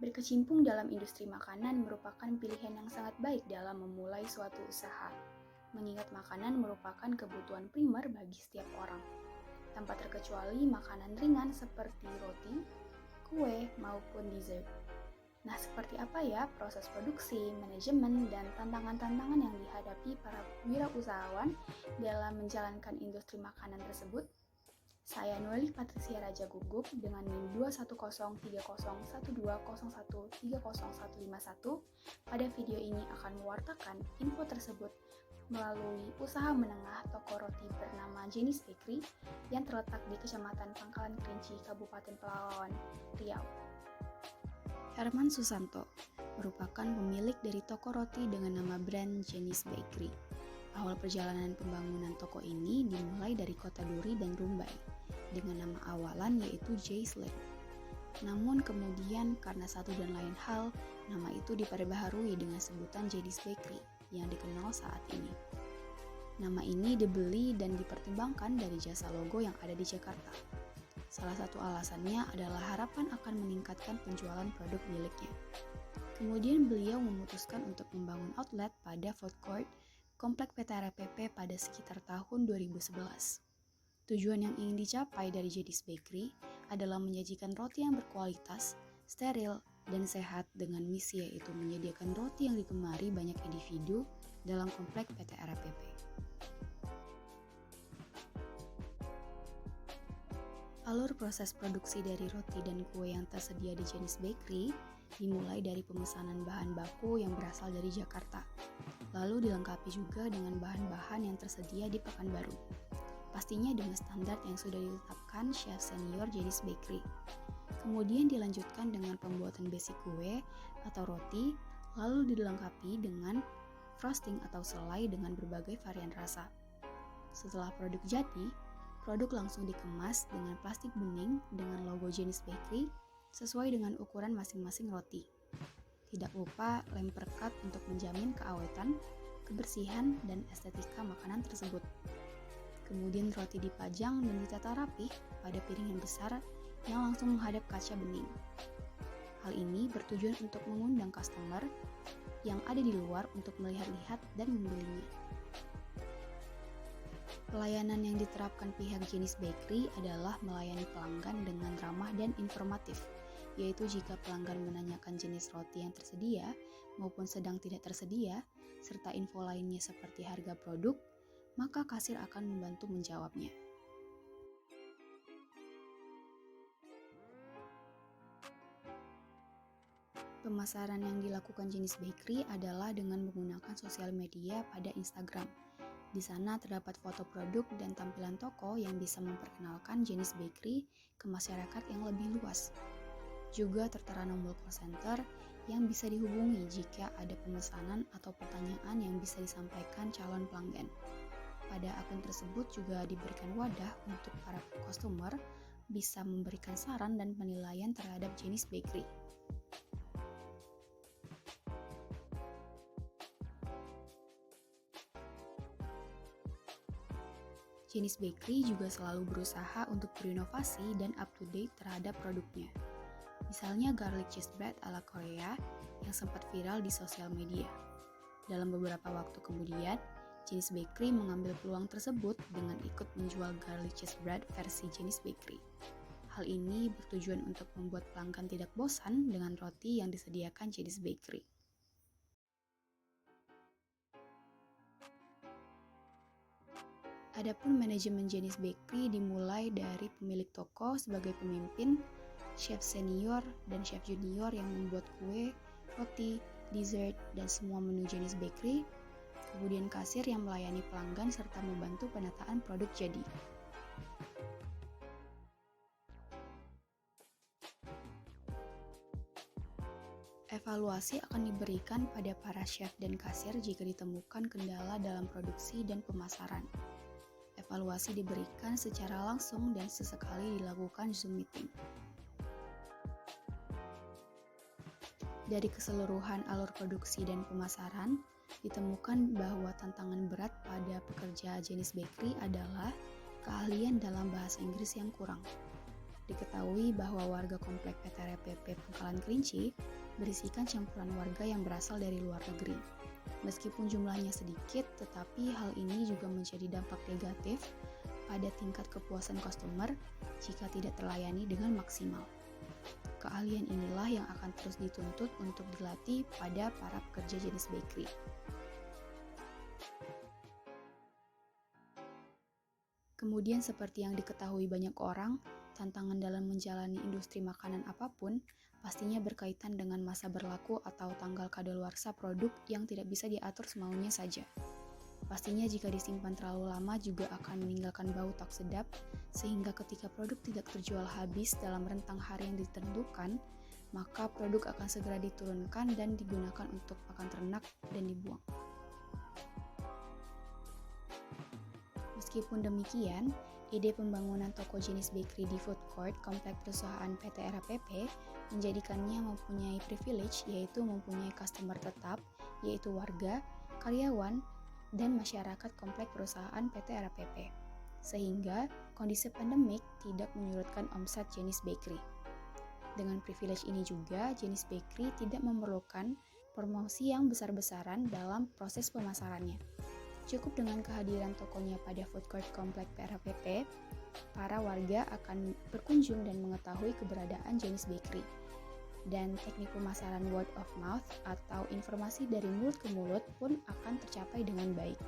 Berkecimpung dalam industri makanan merupakan pilihan yang sangat baik dalam memulai suatu usaha, mengingat makanan merupakan kebutuhan primer bagi setiap orang, tanpa terkecuali makanan ringan seperti roti, kue, maupun dessert. Nah, seperti apa ya proses produksi, manajemen, dan tantangan-tantangan yang dihadapi para wirausahawan dalam menjalankan industri makanan tersebut? Saya Nurli Patricia Raja Gugup dengan NIM 210301201301151. Pada video ini akan mewartakan info tersebut melalui usaha menengah toko roti bernama Jenis Bakery yang terletak di Kecamatan Pangkalan Kerinci, Kabupaten Pelalawan, Riau. Herman Susanto merupakan pemilik dari toko roti dengan nama brand Jenis Bakery. Awal perjalanan pembangunan toko ini dimulai dari kota Duri dan Rumbai dengan nama awalan yaitu Jay's Land. Namun kemudian karena satu dan lain hal, nama itu diperbaharui dengan sebutan Jenis Bakery yang dikenal saat ini. Nama ini dibeli dan dipertimbangkan dari jasa logo yang ada di Jakarta. Salah satu alasannya adalah harapan akan meningkatkan penjualan produk miliknya. Kemudian beliau memutuskan untuk membangun outlet pada food court Komplek PT RPP pada sekitar tahun 2011. Tujuan yang ingin dicapai dari Jenis Bakery adalah menyajikan roti yang berkualitas, steril, dan sehat dengan misi yaitu menyediakan roti yang digemari banyak individu dalam komplek PT RPP. Alur proses produksi dari roti dan kue yang tersedia di Jenis Bakery dimulai dari pemesanan bahan baku yang berasal dari Jakarta, lalu dilengkapi juga dengan bahan-bahan yang tersedia di Pekanbaru. Pastinya dengan standar yang sudah ditetapkan chef senior Jenis Bakery. Kemudian dilanjutkan dengan pembuatan basic kue atau roti, lalu dilengkapi dengan frosting atau selai dengan berbagai varian rasa. Setelah produk jadi, produk langsung dikemas dengan plastik bening dengan logo Jenis Bakery sesuai dengan ukuran masing-masing roti. Tidak lupa lem perekat untuk menjamin keawetan, kebersihan, dan estetika makanan tersebut. Kemudian roti dipajang dan ditata rapih pada piring yang besar yang langsung menghadap kaca bening. Hal ini bertujuan untuk mengundang customer yang ada di luar untuk melihat-lihat dan membelinya. Pelayanan yang diterapkan pihak Jenis Bakery adalah melayani pelanggan dengan ramah dan informatif, yaitu jika pelanggan menanyakan jenis roti yang tersedia maupun sedang tidak tersedia, serta info lainnya seperti harga produk, maka kasir akan membantu menjawabnya. Pemasaran yang dilakukan Jenis Bakery adalah dengan menggunakan sosial media pada Instagram. Di sana terdapat foto produk dan tampilan toko yang bisa memperkenalkan Jenis Bakery ke masyarakat yang lebih luas. Juga tertera nomor call center yang bisa dihubungi jika ada pemesanan atau pertanyaan yang bisa disampaikan calon pelanggan. Pada akun tersebut juga diberikan wadah untuk para customer bisa memberikan saran dan penilaian terhadap Jenis Bakery. Jenis Bakery juga selalu berusaha untuk berinovasi dan up-to-date terhadap produknya. Misalnya garlic cheese bread ala Korea yang sempat viral di sosial media. Dalam beberapa waktu kemudian, Jenis Bakery mengambil peluang tersebut dengan ikut menjual garlic cheese bread versi Jenis Bakery. Hal ini bertujuan untuk membuat pelanggan tidak bosan dengan roti yang disediakan Jenis Bakery. Adapun manajemen Jenis Bakery dimulai dari pemilik toko sebagai pemimpin, chef senior dan chef junior yang membuat kue, roti, dessert, dan semua menu Jenis Bakery, kemudian kasir yang melayani pelanggan serta membantu penataan produk jadi. Evaluasi akan diberikan pada para chef dan kasir jika ditemukan kendala dalam produksi dan pemasaran. Evaluasi diberikan secara langsung dan sesekali dilakukan Zoom meeting. Dari keseluruhan alur produksi dan pemasaran, ditemukan bahwa tantangan berat pada pekerja Jenis Bakery adalah keahlian dalam bahasa Inggris yang kurang. Diketahui bahwa warga komplek PT RPP Pangkalan Kerinci berisikan campuran warga yang berasal dari luar negeri. Meskipun jumlahnya sedikit, tetapi hal ini juga menjadi dampak negatif pada tingkat kepuasan customer jika tidak terlayani dengan maksimal. Keahlian inilah yang akan terus dituntut untuk dilatih pada para pekerja jenis bakery. Kemudian seperti yang diketahui banyak orang, tantangan dalam menjalani industri makanan apapun pastinya berkaitan dengan masa berlaku atau tanggal kadaluarsa produk yang tidak bisa diatur semaunya saja. Pastinya jika disimpan terlalu lama juga akan meninggalkan bau tak sedap, sehingga ketika produk tidak terjual habis dalam rentang hari yang ditentukan, maka produk akan segera diturunkan dan digunakan untuk pakan ternak dan dibuang. Meskipun demikian, ide pembangunan toko jenis bakery di food court komplek perusahaan PT RAPP menjadikannya mempunyai privilege, yaitu mempunyai customer tetap, yaitu warga, karyawan, dan masyarakat komplek perusahaan PT RAPP, sehingga kondisi pandemik tidak menyurutkan omset jenis bakery. Dengan privilege ini juga, jenis bakery tidak memerlukan promosi yang besar-besaran dalam proses pemasarannya. Cukup dengan kehadiran tokonya pada food court komplek PRPP, para warga akan berkunjung dan mengetahui keberadaan jenis bakery. Dan teknik pemasaran word of mouth atau informasi dari mulut ke mulut pun akan tercapai dengan baik.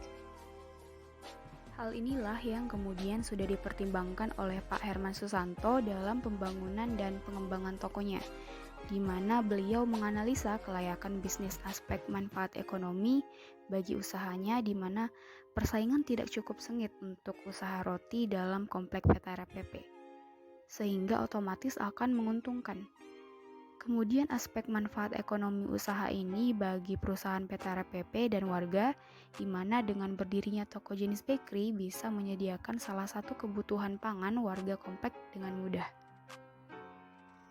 Hal inilah yang kemudian sudah dipertimbangkan oleh Pak Herman Susanto dalam pembangunan dan pengembangan tokonya, di mana beliau menganalisa kelayakan bisnis aspek manfaat ekonomi bagi usahanya, di mana persaingan tidak cukup sengit untuk usaha roti dalam komplek PT RPP, sehingga otomatis akan menguntungkan. Kemudian aspek manfaat ekonomi usaha ini bagi perusahaan PT RPP dan warga, di mana dengan berdirinya toko jenis bakery bisa menyediakan salah satu kebutuhan pangan warga komplek dengan mudah.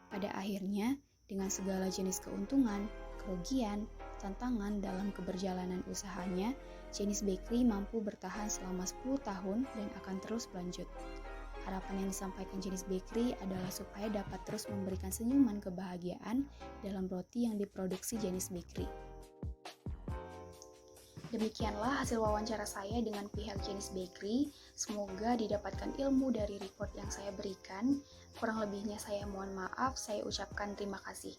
Pada akhirnya, dengan segala jenis keuntungan, kerugian, tantangan dalam keberjalanan usahanya, jenis bakery mampu bertahan selama 10 tahun dan akan terus berlanjut. Harapan yang disampaikan jenis bakery adalah supaya dapat terus memberikan senyuman kebahagiaan dalam roti yang diproduksi jenis bakery. Demikianlah hasil wawancara saya dengan pihak jenis bakery. Semoga didapatkan ilmu dari report yang saya berikan. Kurang lebihnya saya mohon maaf, saya ucapkan terima kasih.